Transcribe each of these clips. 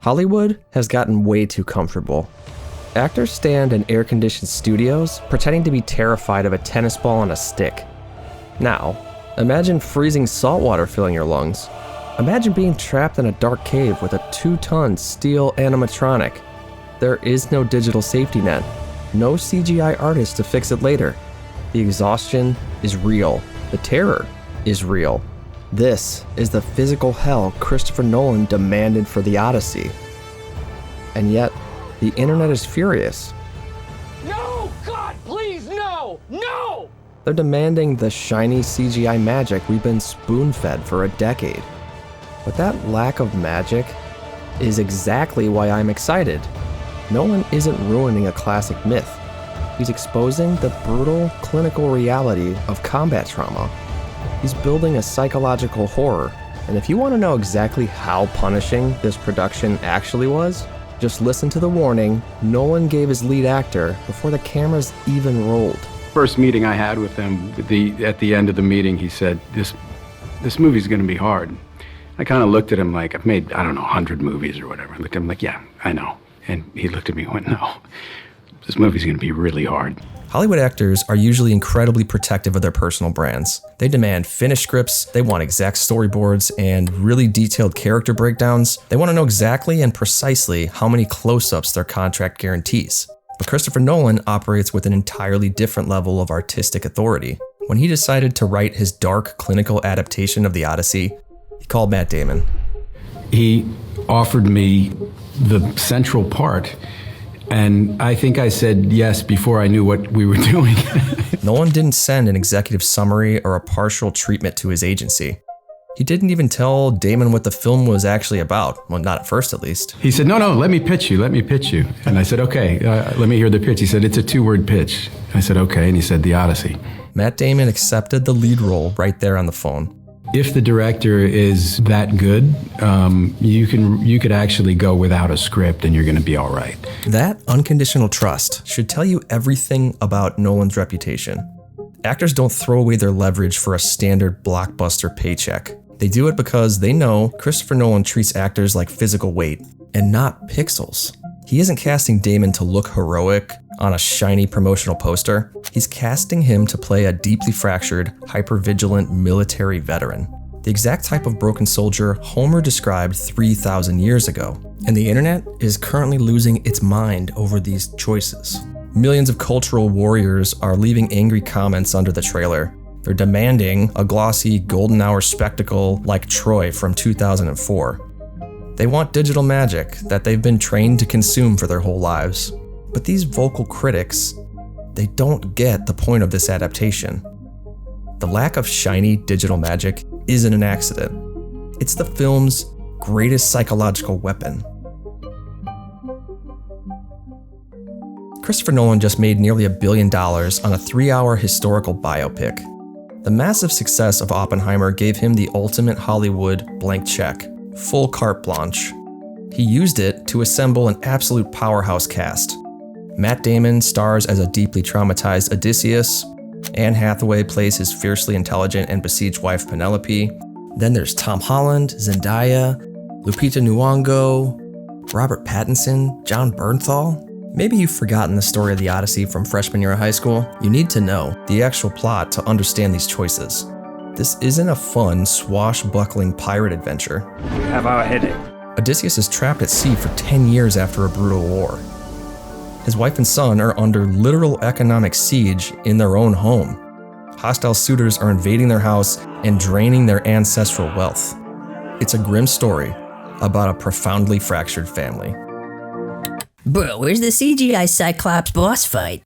Hollywood has gotten way too comfortable. Actors stand in air-conditioned studios pretending to be terrified of a tennis ball on a stick. Now, imagine freezing salt water filling your lungs. Imagine being trapped in a dark cave with a 2-ton steel animatronic. There is no digital safety net, no CGI artist to fix it later. The exhaustion is real. The terror is real. This is the physical hell Christopher Nolan demanded for the Odyssey. And yet, the internet is furious. No! God, please, no! No! They're demanding the shiny CGI magic we've been spoon-fed for a decade. But that lack of magic is exactly why I'm excited. Nolan isn't ruining a classic myth. He's exposing the brutal clinical reality of combat trauma. He's building a psychological horror, and if you want to know exactly how punishing this production actually was, just listen to the warning Nolan gave his lead actor before the cameras even rolled. First meeting I had with him, at the end of the meeting, he said, this movie's gonna be hard. I kind of looked at him like, I've made, 100 movies or whatever. I looked at him like, yeah, I know. And he looked at me and went, no, this movie's gonna be really hard. Hollywood actors are usually incredibly protective of their personal brands. They demand finished scripts, they want exact storyboards, and really detailed character breakdowns. They want to know exactly and precisely how many close-ups their contract guarantees. But Christopher Nolan operates with an entirely different level of artistic authority. When he decided to write his dark clinical adaptation of the Odyssey, he called Matt Damon. He offered me the central part, and I think I said yes before I knew what we were doing. Nolan didn't send an executive summary or a partial treatment to his agency. He didn't even tell Damon what the film was actually about. Well, not at first, at least. He said, no, let me pitch you. And I said, okay, let me hear the pitch. He said, it's a 2-word pitch. I said, okay, and he said, The Odyssey. Matt Damon accepted the lead role right there on the phone. If the director is that good, you could actually go without a script and you're going to be all right. That unconditional trust should tell you everything about Nolan's reputation. Actors don't throw away their leverage for a standard blockbuster paycheck. They do it because they know Christopher Nolan treats actors like physical weight and not pixels. He isn't casting Damon to look heroic on a shiny promotional poster. He's casting him to play a deeply fractured, hyper-vigilant military veteran. The exact type of broken soldier Homer described 3,000 years ago. And the internet is currently losing its mind over these choices. Millions of cultural warriors are leaving angry comments under the trailer. They're demanding a glossy golden hour spectacle like Troy from 2004. They want digital magic that they've been trained to consume for their whole lives. But these vocal critics, they don't get the point of this adaptation. The lack of shiny digital magic isn't an accident. It's the film's greatest psychological weapon. Christopher Nolan just made nearly $1 billion on a 3-hour historical biopic. The massive success of Oppenheimer gave him the ultimate Hollywood blank check, full carte blanche. He used it to assemble an absolute powerhouse cast. Matt Damon stars as a deeply traumatized Odysseus. Anne Hathaway plays his fiercely intelligent and besieged wife Penelope. Then there's Tom Holland, Zendaya, Lupita Nyong'o, Robert Pattinson, Jon Bernthal. Maybe you've forgotten the story of the Odyssey from freshman year of high school. You need to know the actual plot to understand these choices. This isn't a fun, swashbuckling pirate adventure. We have our headache. Odysseus is trapped at sea for 10 years after a brutal war. His wife and son are under literal economic siege in their own home. Hostile suitors are invading their house and draining their ancestral wealth. It's a grim story about a profoundly fractured family. Bro, where's the CGI Cyclops boss fight?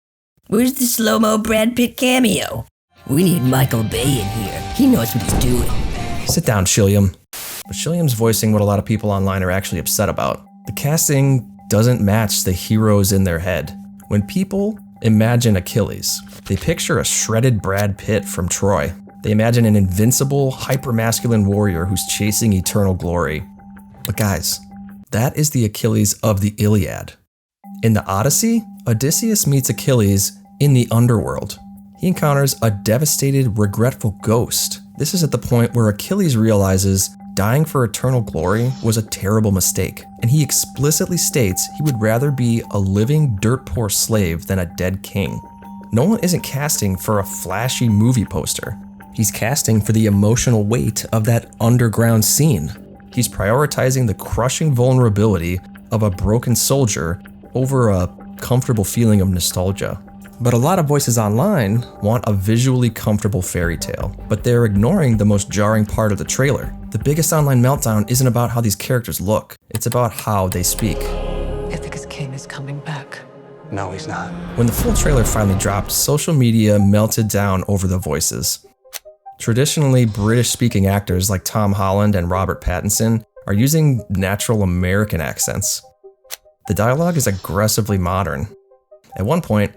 Where's the slow-mo Brad Pitt cameo? We need Michael Bay in here. He knows what he's doing. Sit down, Shilliam. But Shilliam's voicing what a lot of people online are actually upset about. The casting doesn't match the heroes in their head. When people imagine Achilles, they picture a shredded Brad Pitt from Troy. They imagine an invincible, hyper-masculine warrior who's chasing eternal glory. But guys, that is the Achilles of the Iliad. In the Odyssey, Odysseus meets Achilles in the underworld. He encounters a devastated, regretful ghost. This is at the point where Achilles realizes dying for eternal glory was a terrible mistake, and he explicitly states he would rather be a living dirt-poor slave than a dead king. Nolan isn't casting for a flashy movie poster. He's casting for the emotional weight of that underground scene. He's prioritizing the crushing vulnerability of a broken soldier over a comfortable feeling of nostalgia. But a lot of voices online want a visually comfortable fairy tale, but they're ignoring the most jarring part of the trailer. The biggest online meltdown isn't about how these characters look, it's about how they speak. Ithaca's king is coming back. No, he's not. When the full trailer finally dropped, social media melted down over the voices. Traditionally British-speaking actors like Tom Holland and Robert Pattinson are using natural American accents. The dialogue is aggressively modern. At one point,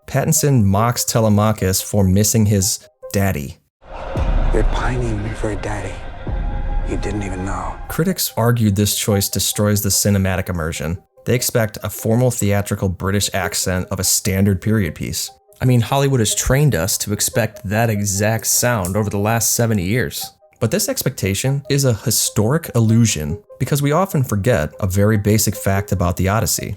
Pattinson mocks Telemachus for missing his daddy. You're pining for a daddy. You didn't even know. Critics argued this choice destroys the cinematic immersion. They expect a formal theatrical British accent of a standard period piece. I mean, Hollywood has trained us to expect that exact sound over the last 70 years. But this expectation is a historic illusion because we often forget a very basic fact about the Odyssey.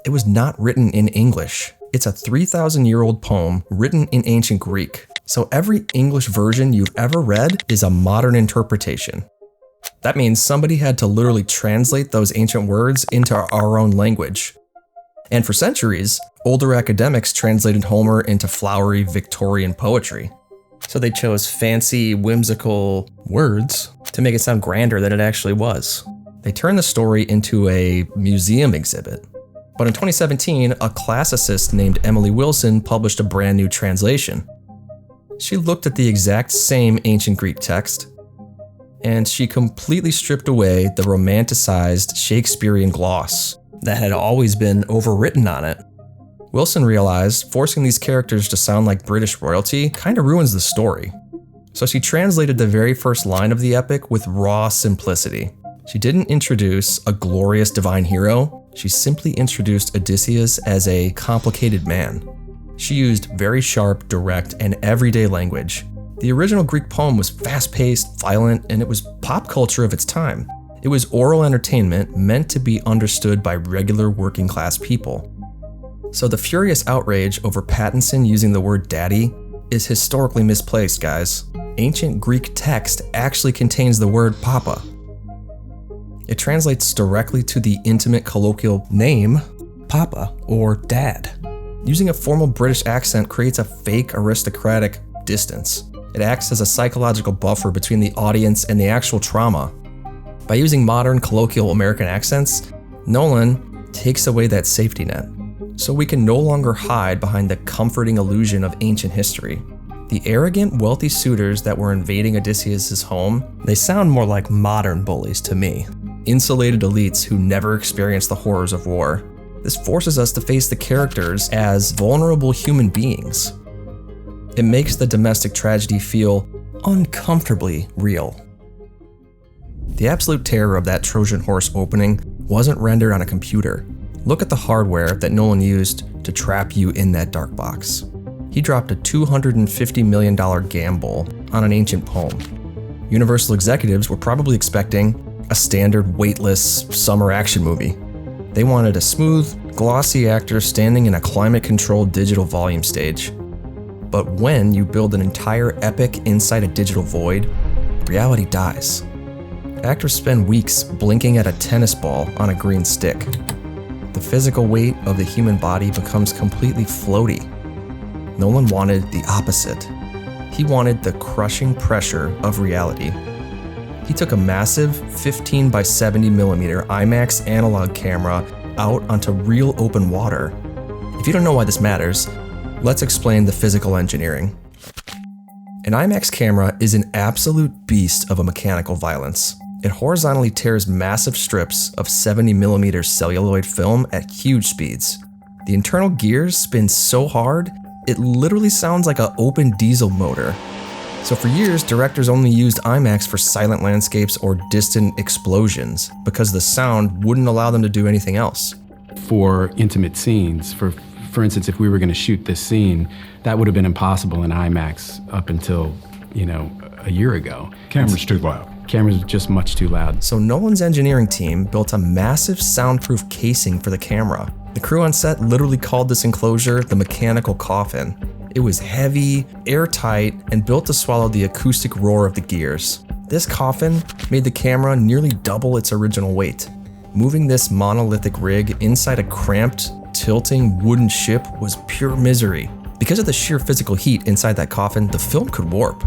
It was not written in English. It's a 3,000-year-old poem written in ancient Greek. So every English version you've ever read is a modern interpretation. That means somebody had to literally translate those ancient words into our own language. And for centuries, older academics translated Homer into flowery Victorian poetry. So they chose fancy, whimsical words to make it sound grander than it actually was. They turned the story into a museum exhibit. But in 2017, a classicist named Emily Wilson published a brand new translation. She looked at the exact same ancient Greek text, and she completely stripped away the romanticized Shakespearean gloss that had always been overwritten on it. Wilson realized forcing these characters to sound like British royalty kind of ruins the story. So she translated the very first line of the epic with raw simplicity. She didn't introduce a glorious divine hero, she simply introduced Odysseus as a complicated man. She used very sharp, direct, and everyday language. The original Greek poem was fast-paced, violent, and it was pop culture of its time. It was oral entertainment meant to be understood by regular working-class people. So the furious outrage over Pattinson using the word daddy is historically misplaced, guys. Ancient Greek text actually contains the word papa. It translates directly to the intimate colloquial name, papa, or dad. Using a formal British accent creates a fake aristocratic distance. It acts as a psychological buffer between the audience and the actual trauma. By using modern colloquial American accents, Nolan takes away that safety net. So we can no longer hide behind the comforting illusion of ancient history. The arrogant, wealthy suitors that were invading Odysseus' home, they sound more like modern bullies to me. Insulated elites who never experienced the horrors of war. This forces us to face the characters as vulnerable human beings. It makes the domestic tragedy feel uncomfortably real. The absolute terror of that Trojan horse opening wasn't rendered on a computer. Look at the hardware that Nolan used to trap you in that dark box. He dropped a $250 million gamble on an ancient poem. Universal executives were probably expecting a standard weightless summer action movie. They wanted a smooth, glossy actor standing in a climate-controlled digital volume stage. But when you build an entire epic inside a digital void, reality dies. Actors spend weeks blinking at a tennis ball on a green stick. The physical weight of the human body becomes completely floaty. Nolan wanted the opposite. He wanted the crushing pressure of reality. He took a massive 15 by 70 millimeter IMAX analog camera out onto real open water. If you don't know why this matters, let's explain the physical engineering. An IMAX camera is an absolute beast of a mechanical violence. It horizontally tears massive strips of 70mm celluloid film at huge speeds. The internal gears spin so hard, it literally sounds like an open diesel motor. So for years, directors only used IMAX for silent landscapes or distant explosions because the sound wouldn't allow them to do anything else. For intimate scenes, for instance, if we were going to shoot this scene, that would have been impossible in IMAX up until, a year ago. Camera's too loud. Camera's just much too loud. So Nolan's engineering team built a massive soundproof casing for the camera. The crew on set literally called this enclosure the mechanical coffin. It was heavy, airtight, and built to swallow the acoustic roar of the gears. This coffin made the camera nearly double its original weight. Moving this monolithic rig inside a cramped, tilting wooden ship was pure misery. Because of the sheer physical heat inside that coffin, the film could warp.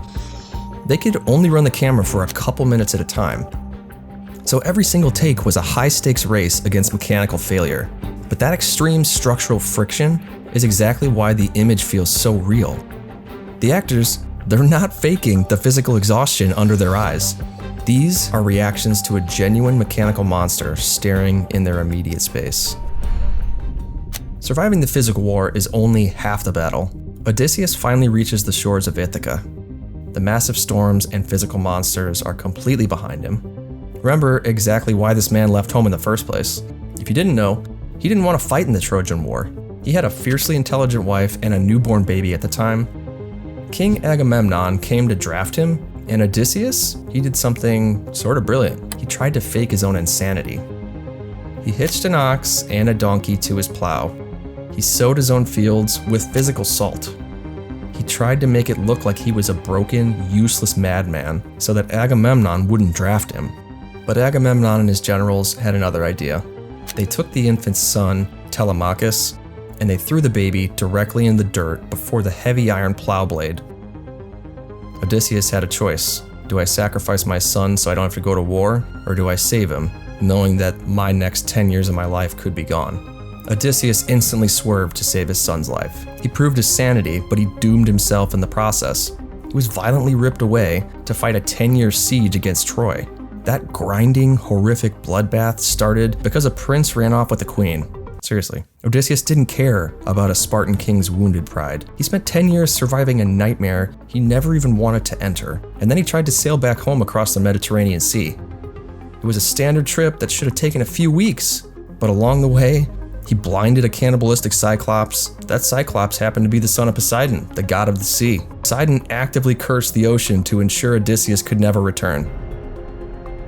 They could only run the camera for a couple minutes at a time. So every single take was a high-stakes race against mechanical failure. But that extreme structural friction is exactly why the image feels so real. The actors, they're not faking the physical exhaustion under their eyes. These are reactions to a genuine mechanical monster staring in their immediate space. Surviving the physical war is only half the battle. Odysseus finally reaches the shores of Ithaca. The massive storms and physical monsters are completely behind him. Remember exactly why this man left home in the first place. If you didn't know, he didn't want to fight in the Trojan War. He had a fiercely intelligent wife and a newborn baby at the time. King Agamemnon came to draft him, and Odysseus, he did something sort of brilliant. He tried to fake his own insanity. He hitched an ox and a donkey to his plow. He sowed his own fields with physical salt. He tried to make it look like he was a broken, useless madman so that Agamemnon wouldn't draft him. But Agamemnon and his generals had another idea. They took the infant's son, Telemachus, and they threw the baby directly in the dirt before the heavy iron plow blade. Odysseus had a choice. Do I sacrifice my son so I don't have to go to war, or do I save him, knowing that my next 10 years of my life could be gone? Odysseus instantly swerved to save his son's life. He proved his sanity, but he doomed himself in the process. He was violently ripped away to fight a 10-year siege against Troy. That grinding, horrific bloodbath started because a prince ran off with a queen. Seriously, Odysseus didn't care about a Spartan king's wounded pride. He spent 10 years surviving a nightmare he never even wanted to enter, and then he tried to sail back home across the Mediterranean Sea. It was a standard trip that should have taken a few weeks, but along the way, he blinded a cannibalistic Cyclops. That Cyclops happened to be the son of Poseidon, the god of the sea. Poseidon actively cursed the ocean to ensure Odysseus could never return.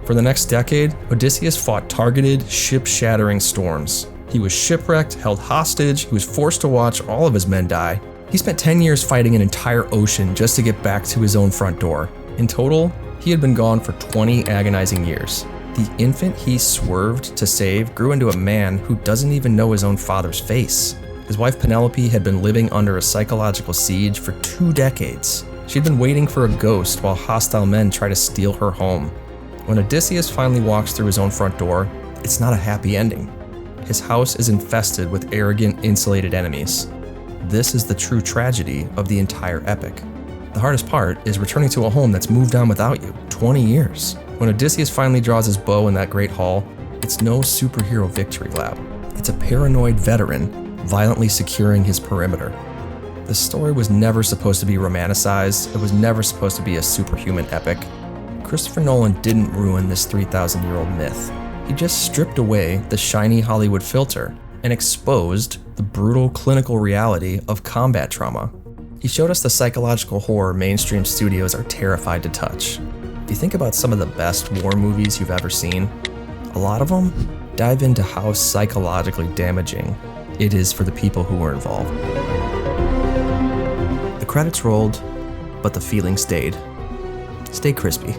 For the next decade, Odysseus fought targeted, ship-shattering storms. He was shipwrecked, held hostage, he was forced to watch all of his men die. He spent 10 years fighting an entire ocean just to get back to his own front door. In total, he had been gone for 20 agonizing years. The infant he swerved to save grew into a man who doesn't even know his own father's face. His wife Penelope had been living under a psychological siege for 2 decades. She'd been waiting for a ghost while hostile men try to steal her home. When Odysseus finally walks through his own front door, it's not a happy ending. His house is infested with arrogant, insulated enemies. This is the true tragedy of the entire epic. The hardest part is returning to a home that's moved on without you, 20 years. When Odysseus finally draws his bow in that great hall, it's no superhero victory lap. It's a paranoid veteran violently securing his perimeter. The story was never supposed to be romanticized. It was never supposed to be a superhuman epic. Christopher Nolan didn't ruin this 3,000-year-old myth. He just stripped away the shiny Hollywood filter and exposed the brutal clinical reality of combat trauma. He showed us the psychological horror mainstream studios are terrified to touch. If you think about some of the best war movies you've ever seen, a lot of them dive into how psychologically damaging it is for the people who were involved. The credits rolled, but the feeling stayed. Stay crispy.